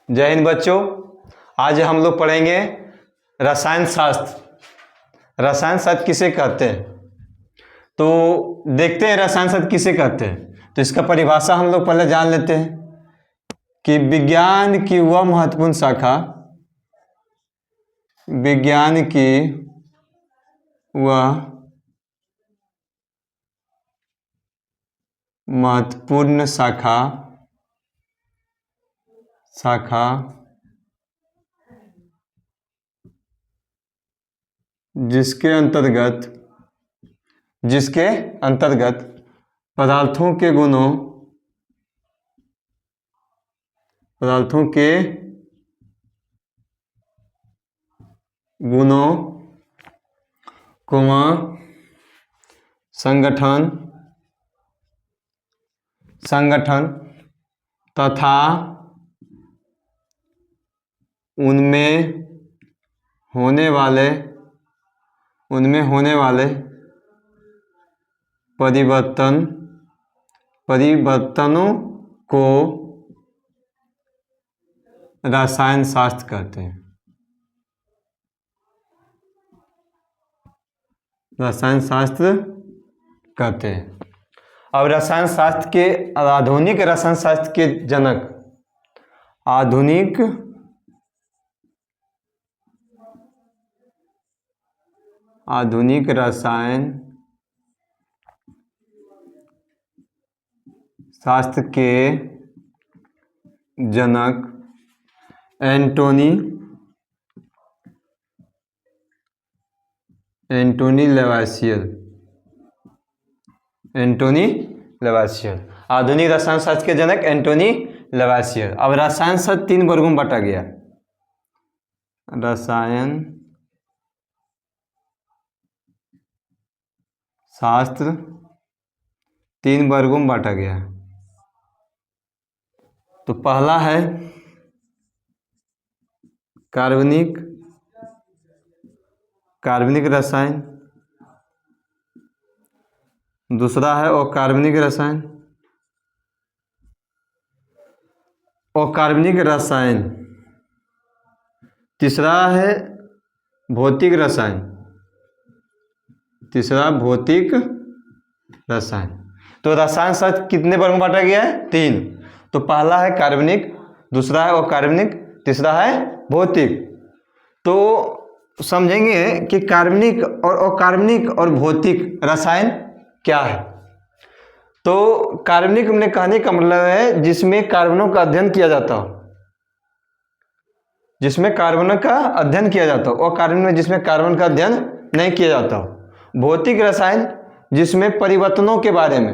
जय हिंद बच्चों। आज हम लोग पढ़ेंगे रसायन शास्त्र। रसायन शास्त्र किसे कहते हैं, तो देखते हैं रसायन शास्त्र किसे कहते हैं। तो इसका परिभाषा हम लोग पहले जान लेते हैं कि विज्ञान की वह महत्वपूर्ण शाखा, विज्ञान की वह महत्वपूर्ण शाखा जिसके अंतर्गत पदार्थों के गुणों संगठन तथा उनमें होने वाले परिवर्तनों को रसायन शास्त्र कहते हैं। रसायन शास्त्र कहते हैं। अब रसायन शास्त्र के आधुनिक रसायन शास्त्र के जनक, आधुनिक रसायन शास्त्र के जनक एंटोनी लेवासियर। आधुनिक रसायन शास्त्र के जनक एंटोनी लेवासियर। अब रसायन शास्त्र 3 वर्गों में बांटा गया। रसायन शास्त्र 3 वर्गों में बांटा गया। तो पहला है कार्बनिक रसायन, दूसरा है अकार्बनिक रसायन, तीसरा है भौतिक रसायन। तो रसायन शास्त्र कितने वर्ग में बांटा गया है? 3। तो पहला है कार्बनिक, दूसरा है अकार्बनिक, तीसरा है भौतिक। तो समझेंगे कि कार्बनिक और अकार्बनिक और भौतिक रसायन क्या है। तो कार्बनिक में कहने का मतलब है जिसमें कार्बनों का अध्ययन किया जाता हो, और कार्बन में जिसमें कार्बन का अध्ययन नहीं किया जाता हो। भौतिक रसायन जिसमें परिवर्तनों के बारे में,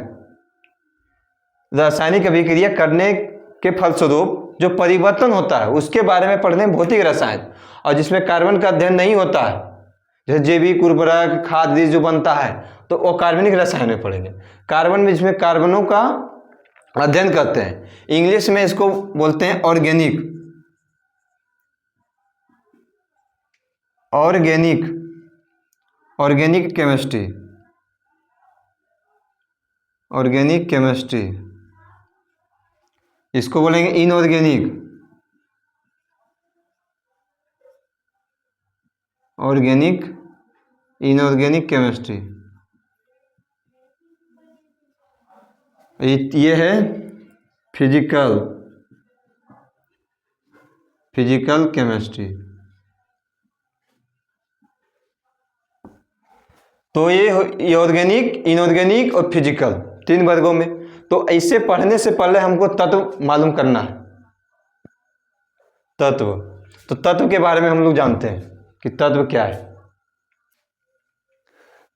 रासायनिक अभिक्रिया करने के फलस्वरूप जो परिवर्तन होता है उसके बारे में पढ़ने भौतिक रसायन। और जिसमें कार्बन का अध्ययन नहीं होता है, जैसे जैविक उर्वरक, खाद बीज जो बनता है, तो वो कार्बनिक रसायन में पढ़ेंगे। कार्बन में जिसमें कार्बनों का अध्ययन करते हैं, इंग्लिश में इसको बोलते हैं ऑर्गेनिक केमिस्ट्री। इसको बोलेंगे इनऑर्गेनिक केमिस्ट्री। ये है फिजिकल केमिस्ट्री। तो ये ऑर्गेनिक, इनऑर्गेनिक और फिजिकल 3 वर्गों में। तो ऐसे पढ़ने से पहले हमको तत्व मालूम करना है। तो तत्व के बारे में हम लोग जानते हैं कि तत्व क्या है।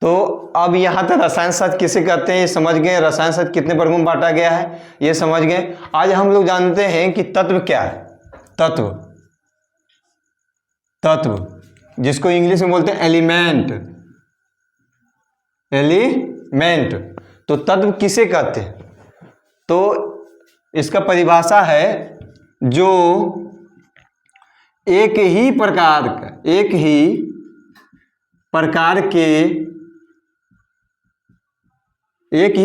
तो अब यहाँ तक रसायन शास्त्र किसे कहते हैं ये समझ गए, रसायन शास्त्र कितने वर्गों में बांटा गया है ये समझ गए। आज हम लोग जानते हैं कि तत्व क्या है। तत्व जिसको इंग्लिश में बोलते हैं एलिमेंट। तो तत्व किसे कहते हैं? तो इसका परिभाषा है जो एक ही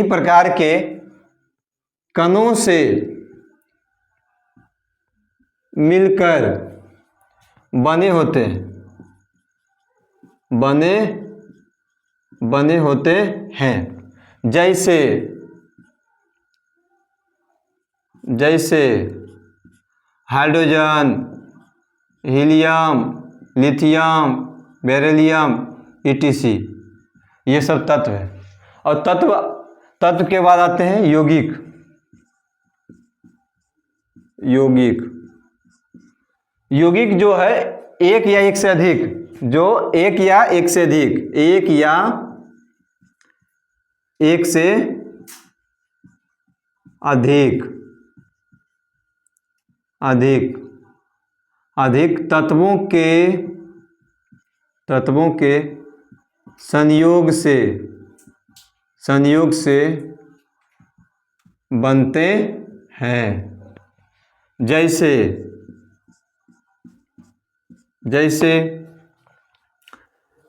प्रकार के कणों से मिलकर बने होते बने बने होते हैं। जैसे जैसे hydrogen, helium, lithium, beryllium, etc, ये सब तत्व है। और तत्व तत्व के बाद आते हैं यौगिक। यौगिक यौगिक जो है एक या एक से अधिक, जो एक या एक से अधिक, एक या एक से अधिक अधिक अधिक तत्वों के संयोग से बनते हैं। जैसे जैसे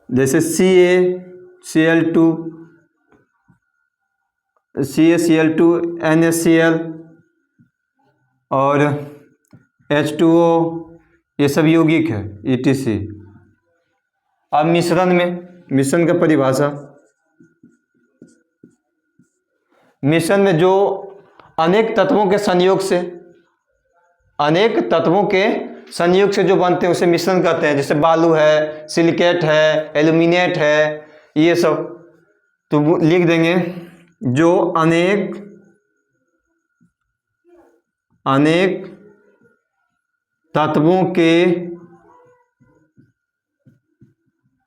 जैसे CaCl2 CaCl2 NaCl और H2O, ये सब यौगिक है ETC। अब मिश्रण का परिभाषा। मिश्रण में जो अनेक तत्वों के संयोग से जो बनते हैं उसे मिश्रण कहते हैं। जैसे बालू है, सिलिकेट है, एल्यूमिनेट है, ये सब। तो लिख देंगे जो अनेक तत्वों के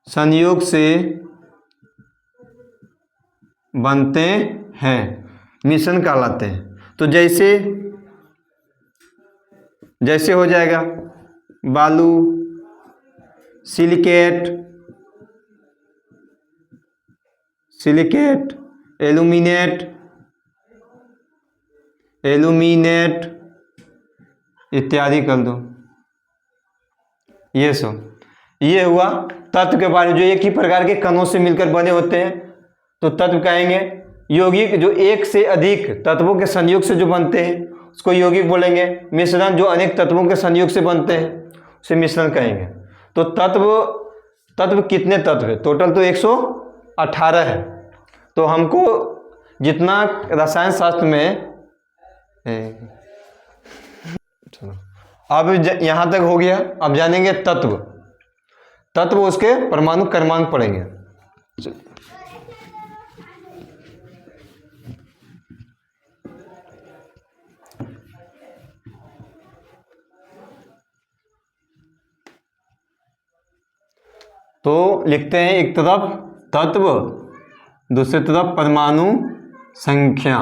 संयोग से बनते हैं, मिश्रण कहलाते हैं। तो जैसे हो जाएगा बालू, सिलिकेट, एल्यूमिनेट इत्यादि कर दो। ये हुआ तत्व के बारे में, जो एक ही प्रकार के कणों से मिलकर बने होते हैं तो तत्व कहेंगे। यौगिक जो एक से अधिक तत्वों के संयोग से जो बनते हैं उसको यौगिक बोलेंगे। मिश्रण जो अनेक तत्वों के संयोग से बनते हैं उसे मिश्रण कहेंगे। तो तत्व कितने तत्व है? टोटल तो 118 है। तो हमको जितना रसायन शास्त्र में चलो अब यहाँ तक हो गया। अब जानेंगे तत्व उसके परमाणु क्रमांक पढ़ेंगे। तो लिखते हैं एक तरफ तत्व, दूसरी तरफ परमाणु संख्या।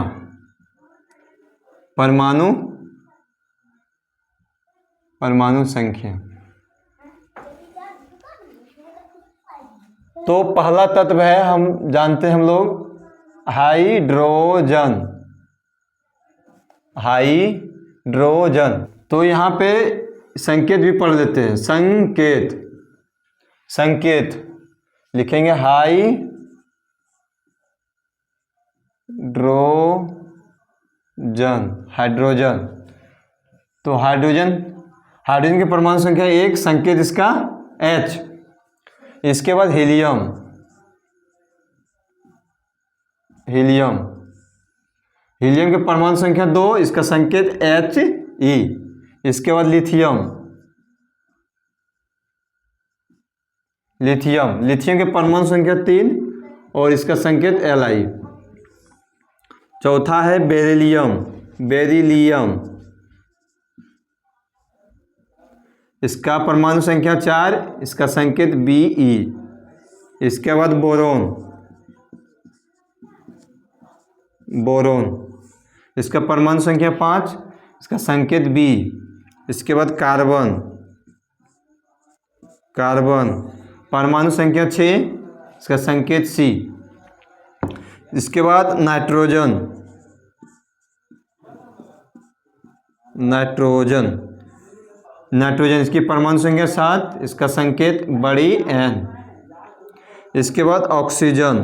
परमाणु संख्या। तो पहला तत्व है, हम जानते हैं हम लोग, हाइड्रोजन। तो यहाँ पे संकेत भी पढ़ लेते हैं। संकेत लिखेंगे हाइड्रोजन। तो हाइड्रोजन की परमाणु संख्या 1, संकेत इसका H। इसके बाद हीलियम की परमाणु संख्या 2, इसका संकेत He। इसके बाद लिथियम की परमाणु संख्या 3 और इसका संकेत Li। चौथा है बेरिलियम, इसका परमाणु संख्या 4, इसका संकेत Be। इसके बाद बोरोन, इसका परमाणु संख्या 5, इसका संकेत B। इसके बाद कार्बन परमाणु संख्या 6, इसका संकेत C। इसके बाद नाइट्रोजन इसकी परमाणु संख्या 7, इसका संकेत बड़ी N। इसके बाद ऑक्सीजन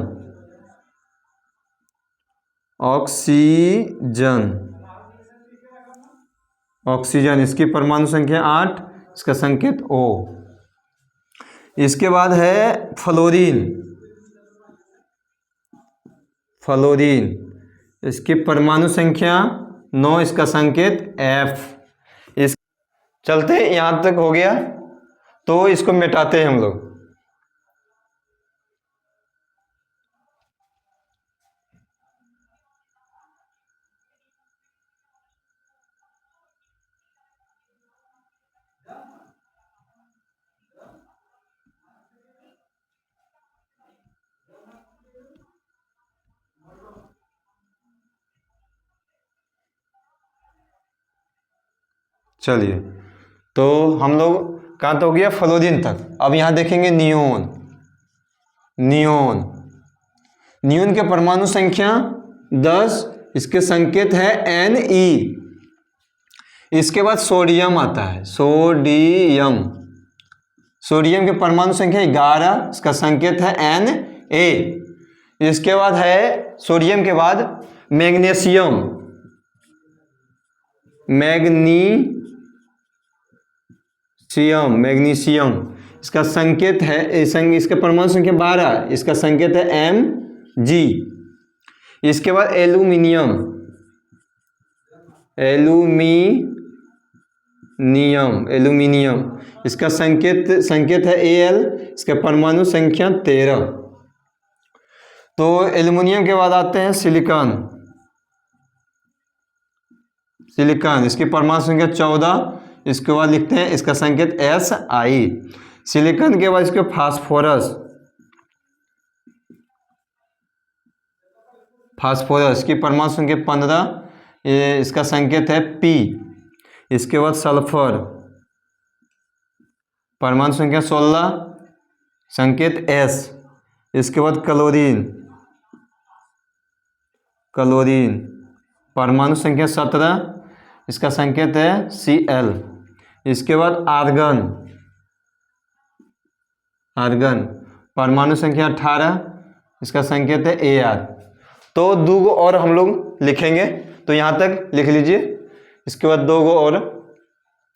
ऑक्सीजन, इसकी परमाणु संख्या 8, इसका संकेत O। इसके बाद है फ्लोरीन, फ्लोरीन, इसकी परमाणु संख्या 9, इसका संकेत F। इस चलते यहाँ तक हो गया, तो इसको मिटाते हैं हम लोग। चलिए, तो हम लोग कहाँ तक हो गया, फ्लोरीन तक। अब यहाँ देखेंगे नियोन, नियोन, नियोन के परमाणु संख्या 10, इसके संकेत है Ne। इसके बाद सोडियम आता है, सोडियम, सोडियम के परमाणु संख्या 11, इसका संकेत है Na। इसके बाद है सोडियम के बाद मैग्नीशियम, मैग्नीशियम, मैग्नीशियम, इसका संकेत है, इसका परमाणु संख्या 12, इसका संकेत है Mg। इसके बाद एल्यूमिनियम, एल्यूमिनियम, एल्यूमिनियम, इसका संकेत है Al, इसका परमाणु संख्या 13। तो एल्यूमिनियम के बाद आते हैं सिलिकॉन, सिलिकॉन, इसकी परमाणु संख्या 14, इसके बाद लिखते हैं इसका संकेत Si। सिलिकॉन के बाद इसके फास्फोरस, फास्फोरस की परमाणु संख्या 15, इसका संकेत है P। इसके बाद सल्फर, परमाणु संख्या 16, संकेत S। इसके बाद क्लोरीन, क्लोरीन, परमाणु संख्या 17, इसका संकेत है Cl। इसके बाद आर्गन, आर्गन, परमाणु संख्या 18, इसका संकेत है Ar। तो 2 और हम लोग लिखेंगे, तो यहाँ तक लिख लीजिए। इसके बाद 2 और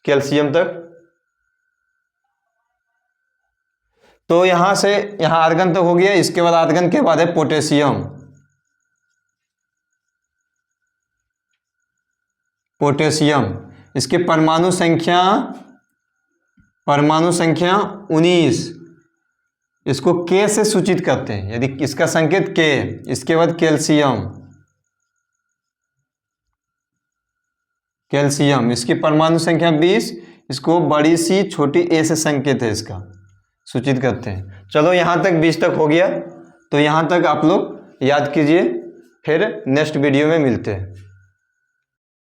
कैल्शियम तक। तो यहाँ से यहाँ आर्गन तक हो गया। इसके बाद आर्गन के बाद है पोटेशियम, पोटेशियम, इसके परमाणु संख्या 19, इसको K से सूचित करते हैं, यदि इसका संकेत K। इसके बाद कैल्शियम, कैल्शियम, इसकी परमाणु संख्या 20, इसको बड़ी सी छोटी a से संकेत है, इसका सूचित करते हैं। चलो यहाँ तक 20 तक हो गया, तो यहाँ तक आप लोग याद कीजिए, फिर नेक्स्ट वीडियो में मिलते हैं।